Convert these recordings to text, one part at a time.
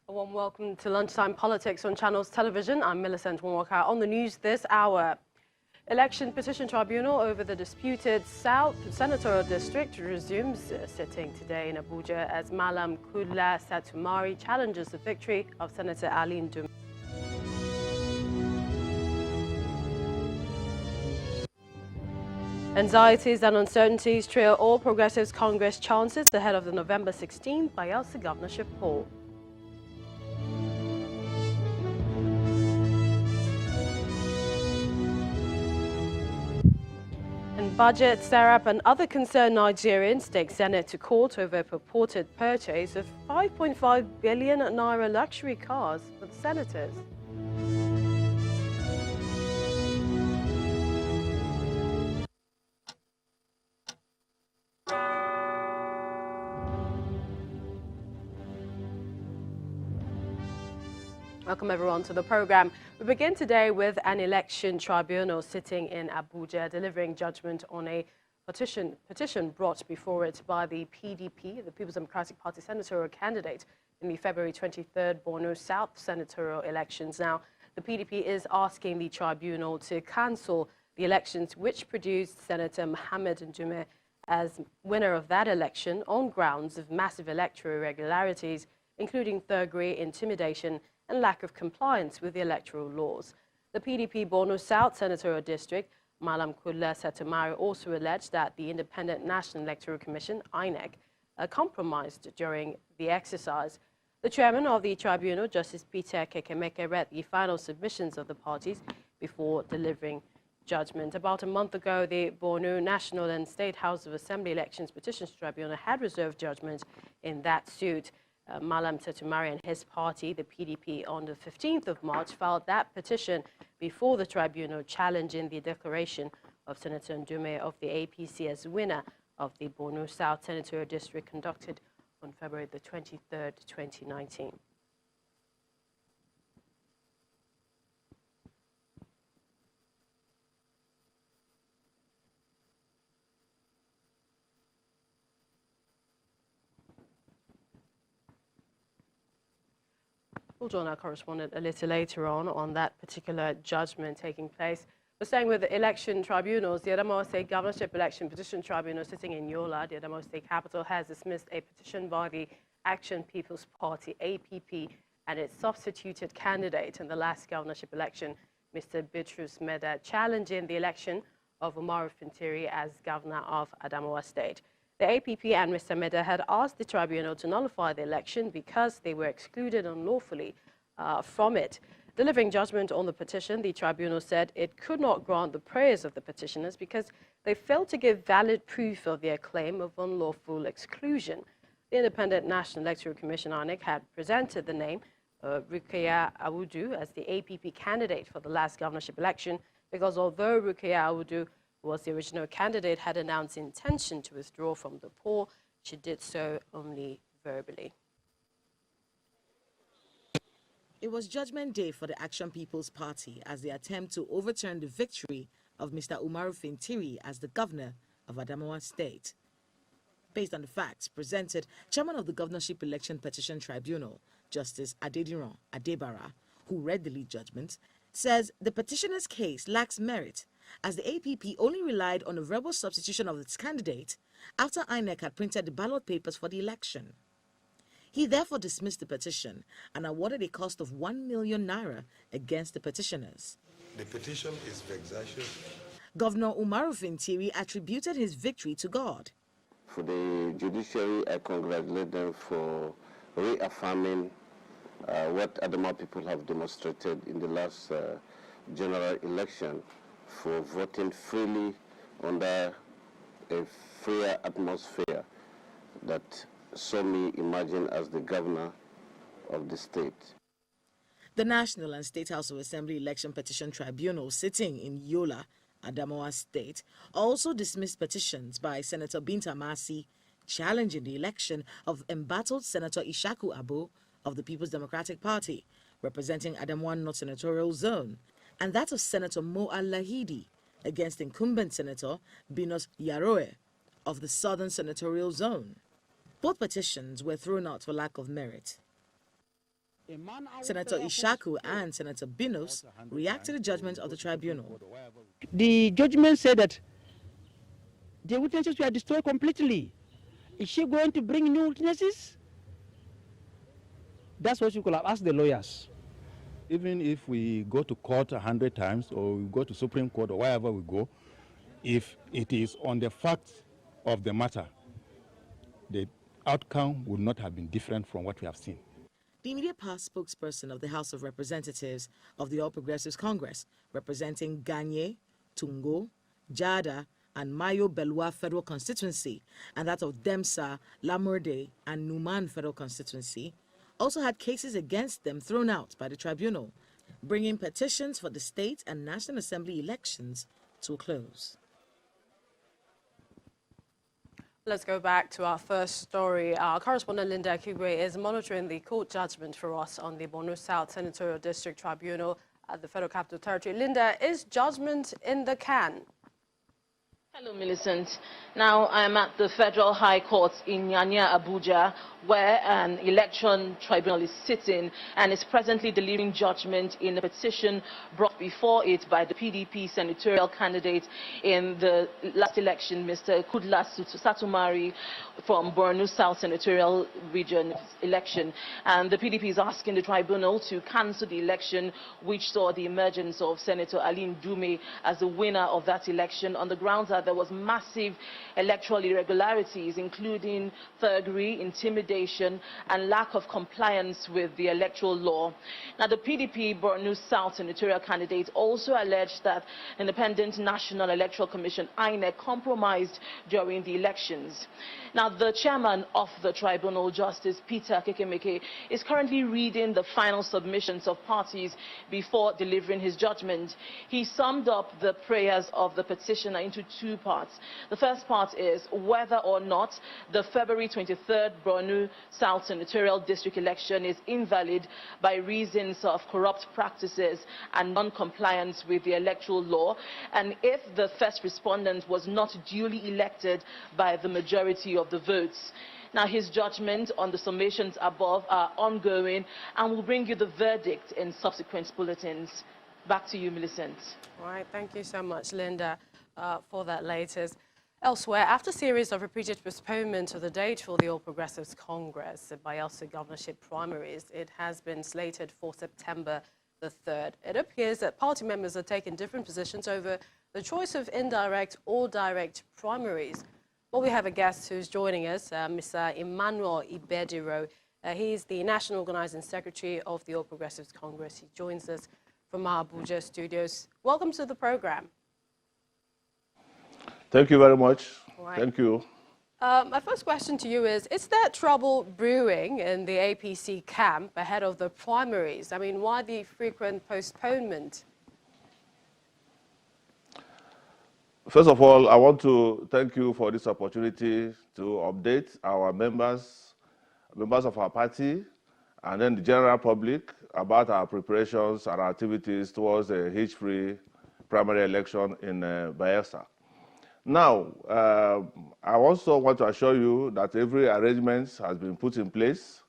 A warm welcome to Lunchtime Politics on Channels Television. I'm Millicent Nwaka. On the news this hour, Election Petition Tribunal over the disputed South Senatorial District resumes sitting today in Abuja as Malam Kudla Satumari challenges the victory of Senator Ali Ndume. Anxieties and uncertainties trail All Progressives Congress chances ahead of the November 16 Bayelsa governorship poll. And budget, SERAP and other concerned Nigerians take Senate to court over a purported purchase of 5.5 billion naira luxury cars for the senators. Welcome everyone to the program. We begin today with an election tribunal sitting in Abuja delivering judgment on a petition brought before it by the PDP, the People's Democratic Party senatorial candidate in the February 23rd Borno South senatorial elections. Now, the PDP is asking the tribunal to cancel the elections which produced Senator Mohammed Ndume as winner of that election on grounds of massive electoral irregularities, including thuggery, intimidation, and lack of compliance with the electoral laws. The PDP Borno South Senatorial District, Malam Kudla Satumari, also alleged that the Independent National Electoral Commission, INEC, compromised during the exercise. The chairman of the tribunal, Justice Peter Kekemeke, read the final submissions of the parties before delivering judgment. About a month ago, the Borno National and State House of Assembly Elections Petitions Tribunal had reserved judgment in that suit. Malam Satumari and his party, the PDP, on the 15th of March, filed that petition before the tribunal challenging the declaration of Senator Ndume of the APC as winner of the Borno South Senatorial District conducted on February the 23rd, 2019. We'll join our correspondent a little later on that particular judgment taking place. We're staying with the election tribunals. The Adamawa State Governorship Election Petition Tribunal sitting in Yola, the Adamawa State capital, has dismissed a petition by the Action People's Party, APP, and its substituted candidate in the last governorship election, Mr. Bitrus Meda, challenging the election of Umaru Fintiri as governor of Adamawa State. The APP and Mr. Meda had asked the tribunal to nullify the election because they were excluded unlawfully from it. Delivering judgment on the petition, the tribunal said it could not grant the prayers of the petitioners because they failed to give valid proof of their claim of unlawful exclusion. The Independent National Electoral Commission, INEC, had presented the name Rukaya Awudu as the APP candidate for the last governorship election because although Rukaya Awudu was the original candidate, had announced intention to withdraw from the poll, she did so only verbally. It was Judgment Day for the Action People's Party as they attempt to overturn the victory of Mr. Umaru Fintiri as the governor of Adamawa State. Based on the facts presented, Chairman of the Governorship Election Petition Tribunal, Justice Adediran Adebara, who read the lead judgment, says the petitioner's case lacks merit as the APP only relied on a verbal substitution of its candidate after INEC had printed the ballot papers for the election. He therefore dismissed the petition and awarded a cost of 1 million naira against the petitioners. The petition is vexatious. Governor Umaru Fintiri attributed his victory to God. For the judiciary, I congratulate them for reaffirming what Adamawa people have demonstrated in the last general election, for voting freely under a freer atmosphere that saw me emerging as the governor of the state. The National and State House of Assembly Election Petition Tribunal sitting in Yola, Adamawa State, also dismissed petitions by Senator Binta Masi challenging the election of embattled Senator Ishaku Abo of the People's Democratic Party, representing Adamawa North Senatorial Zone, and that of Senator Mo Al-Lahidi against incumbent Senator Binos Yaroe of the Southern Senatorial Zone. Both petitions were thrown out for lack of merit. Senator Ishaku and Senator Binos react to the judgment of the tribunal. The judgment said that the witnesses were destroyed completely. Is she going to bring new witnesses? That's what you could have asked the lawyers. Even if we go to court 100 times or we go to Supreme Court or wherever we go, if it is on the facts of the matter, the outcome would not have been different from what we have seen. The immediate past spokesperson of the House of Representatives of the All Progressives Congress, representing Ganye, Tungo, Jada, and Mayo Belwa Federal Constituency, and that of Demsa, Lamurde, and Numan Federal Constituency, also had cases against them thrown out by the tribunal, bringing petitions for the state and National Assembly elections to a close. Let's go back to our first story. Our correspondent Linda Kigwe is monitoring the court judgment for us on the Borno South Senatorial District Tribunal at the Federal Capital Territory. Linda, is judgment in the can? Hello, Millicent. Now I'm at the Federal High Court in Nyanya, Abuja, where an election tribunal is sitting and is presently delivering judgment in a petition brought before it by the PDP senatorial candidate in the last election, Mr. Kudlas Satumari from Borno South Senatorial Region election. And the PDP is asking the tribunal to cancel the election, which saw the emergence of Senator Aline Dume as the winner of that election on the grounds that there was massive electoral irregularities, including thuggery, intimidation, and lack of compliance with the electoral law. Now, the PDP Borno South senatorial candidate also alleged that Independent National Electoral Commission, INEC, compromised during the elections. Now, the chairman of the tribunal, Justice Peter Kekemeke, is currently reading the final submissions of parties before delivering his judgment. He summed up the prayers of the petitioner into two parts. The first part is whether or not the February 23rd Borno South Senatorial District election is invalid by reasons of corrupt practices and non-compliance with the electoral law, and if the first respondent was not duly elected by the majority of the votes. Now, his judgment on the summations above are ongoing and will bring you the verdict in subsequent bulletins. Back to you, Millicent. All right, thank you so much, Linda, for that latest. Elsewhere, after a series of repeated postponement of the date for the All Progressives Congress, the Bayelsa Governorship primaries, it has been slated for September the 3rd. It appears that party members are taking different positions over the choice of indirect or direct primaries. Well, we have a guest who's joining us, Mr. Emmanuel Ibediro. He's the National Organising Secretary of the All Progressives Congress. He joins us from our Abuja studios. Welcome to the program. Thank you very much. Right. Thank you. My first question to you is there trouble brewing in the APC camp ahead of the primaries? I mean, why the frequent postponement? First of all, I want to thank you for this opportunity to update our members of our party, and then the general public about our preparations and activities towards a hitch-free primary election in Bayelsa. Now, I also want to assure you that every arrangement has been put in place.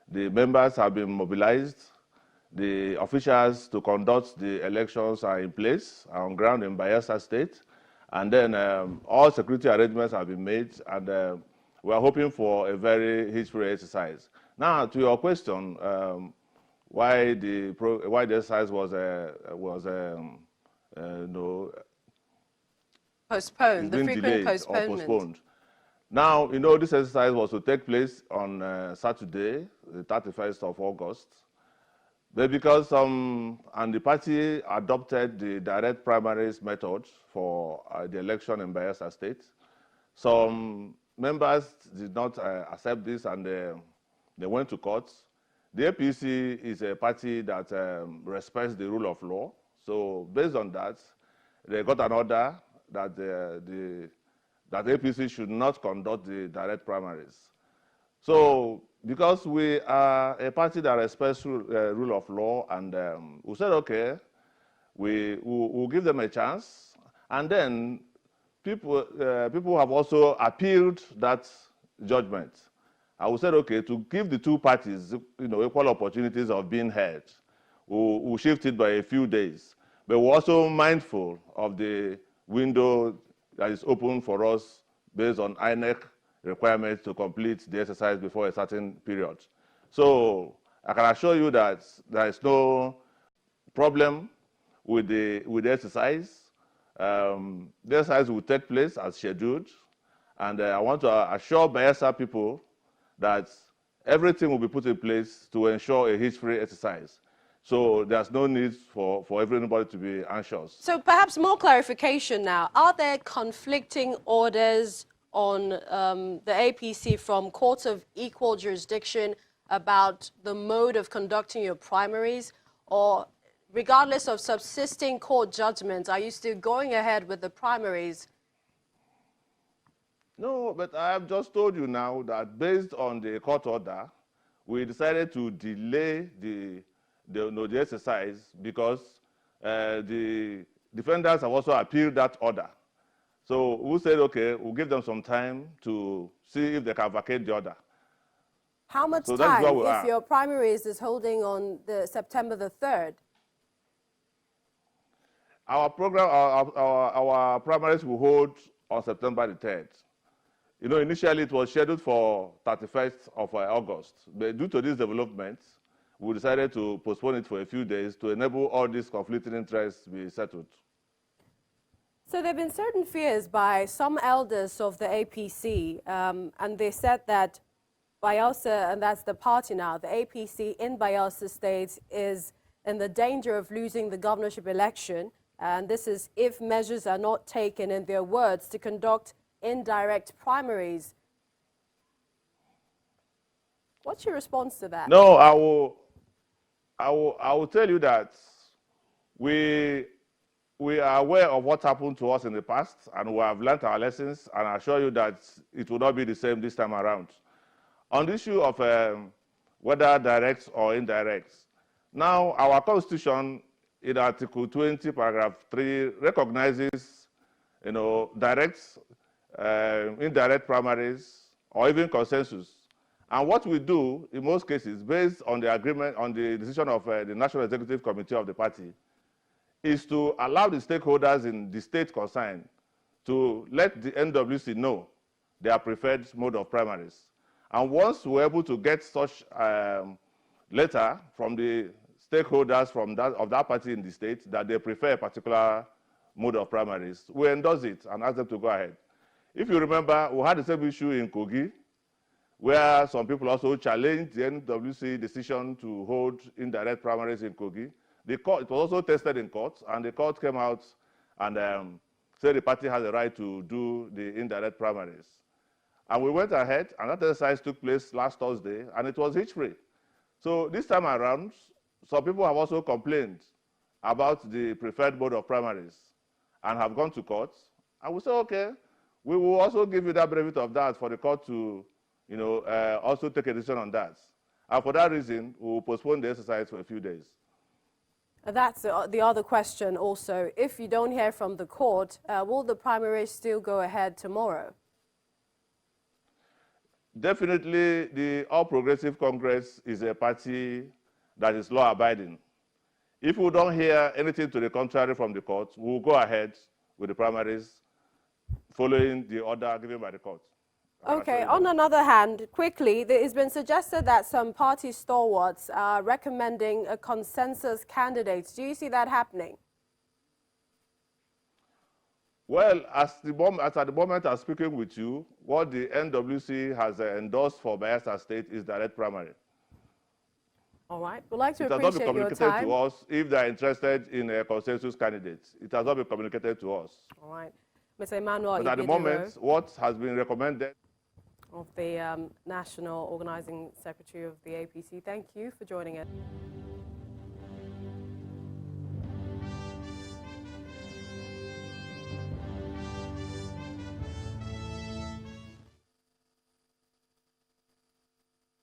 The members have been mobilized. The officials to conduct the elections are in place, are on ground in Bayelsa State. And then all security arrangements have been made, and we are hoping for a very hitch-free exercise. Now, to your question, why the exercise was Postponed, the frequent postponement. Now, this exercise was to take place on Saturday, the 31st of August. But because and the party adopted the direct primaries method for the election in Bayelsa State, some members did not accept this, and they went to court. The APC is a party that respects the rule of law. So based on that, they got an order that that APC should not conduct the direct primaries. So because we are a party that respects rule of law, and we said, okay, we'll give them a chance. And then people have also appealed that judgment. I would say, okay, to give the two parties, equal opportunities of being heard, we'll shift it by a few days. But we're also mindful of the window that is open for us based on INEC requirements to complete the exercise before a certain period. So I can assure you that there is no problem with the exercise. The exercise will take place as scheduled. And I want to assure Bayelsa people that everything will be put in place to ensure a hitch-free exercise. So there's no need for everybody to be anxious. So perhaps more clarification now. Are there conflicting orders on the APC from courts of equal jurisdiction about the mode of conducting your primaries? Or regardless of subsisting court judgments, are you still going ahead with the primaries? No, but I have just told you now that based on the court order, we decided to delay the exercise because the defendants have also appealed that order. So we said, okay, we'll give them some time to see if they can vacate the order. How much time if your primaries is holding on September the 3rd? Our program, our primaries will hold on September the 3rd. Initially it was scheduled for 31st of August, but due to these developments, we decided to postpone it for a few days to enable all these conflicting interests to be settled. So there have been certain fears by some elders of the APC, and they said that Bayelsa, and that's the party now, the APC in Bayelsa State is in the danger of losing the governorship election, and this is if measures are not taken, in their words, to conduct indirect primaries. What's your response to that? No, I will tell you that we are aware of what happened to us in the past, and we have learned our lessons, and I assure you that it will not be the same this time around. On the issue of whether direct or indirect, now our Constitution in Article 20, Paragraph 3, recognizes, direct, indirect primaries, or even consensus. And what we do, in most cases, based on the agreement, on the decision of the National Executive Committee of the party, is to allow the stakeholders in the state concerned to let the NWC know their preferred mode of primaries. And once we're able to get such letter from the stakeholders of that party in the state that they prefer a particular mode of primaries, we endorse it and ask them to go ahead. If you remember, we had the same issue in Kogi, where some people also challenged the NWC decision to hold indirect primaries in Kogi. It was also tested in court, and the court came out and said the party has a right to do the indirect primaries. And we went ahead, and that exercise took place last Thursday, and it was hitch-free. So this time around, some people have also complained about the preferred mode of primaries and have gone to court. And we say, okay, we will also give you that benefit of that for the court to also take a decision on that. And for that reason, we will postpone the exercise for a few days. That's the other question also. If you don't hear from the court, will the primaries still go ahead tomorrow? Definitely, the All Progressive Congress is a party that is law-abiding. If we don't hear anything to the contrary from the court, we'll go ahead with the primaries following the order given by the court. Okay, on another hand, quickly, it has been suggested that some party stalwarts are recommending a consensus candidate. Do you see that happening? Well, at the moment I'm speaking with you, what the NWC has endorsed for Bayelsa State is direct primary. All right. We'd like to appreciate your time. It has not been communicated to us if they are interested in a consensus candidate. It has not been communicated to us. All right. Mr. Emmanuel, but at the moment, what has been recommended of the National Organizing Secretary of the APC. Thank you for joining us.